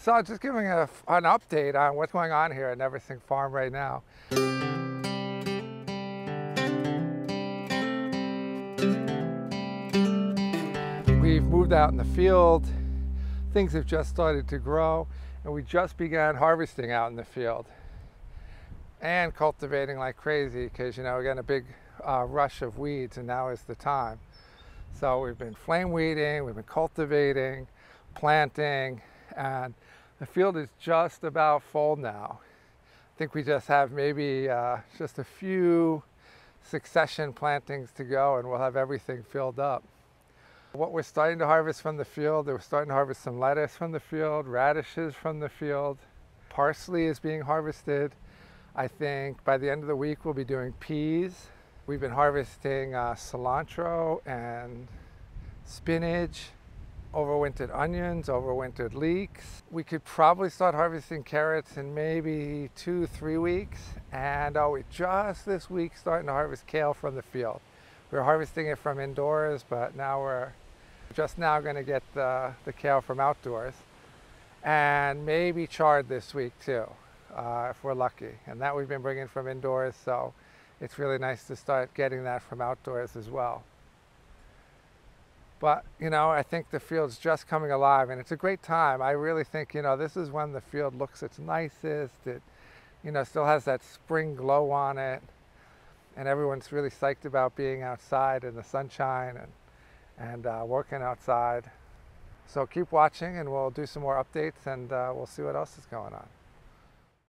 So just giving an update on what's going on here at Neversink Farm right now. We've moved out in the field. Things have just started to grow, and we just began harvesting out in the field and cultivating like crazy because, you know, we're getting a big rush of weeds, and now is the time. So we've been flame weeding, we've been cultivating, planting, and the field is just about full now. I think we just have maybe just a few succession plantings to go, and we'll have everything filled up. What we're starting to harvest from the field, we're starting to harvest some lettuce from the field, radishes from the field. Parsley is being harvested. I think by the end of the week we'll be doing peas. We've been harvesting cilantro and spinach, overwintered onions, overwintered leeks. We could probably start harvesting carrots in maybe 2-3 weeks. And we just this week starting to harvest kale from the field. We were harvesting it from indoors, but now we're just now going to get the kale from outdoors. And maybe chard this week too, if we're lucky. And that we've been bringing from indoors, so it's really nice to start getting that from outdoors as well. But, you know, I think the field's just coming alive, and it's a great time. I really think, you know, this is when the field looks its nicest. It, you know, still has that spring glow on it, and everyone's really psyched about being outside in the sunshine and working outside. So keep watching, and we'll do some more updates, and we'll see what else is going on.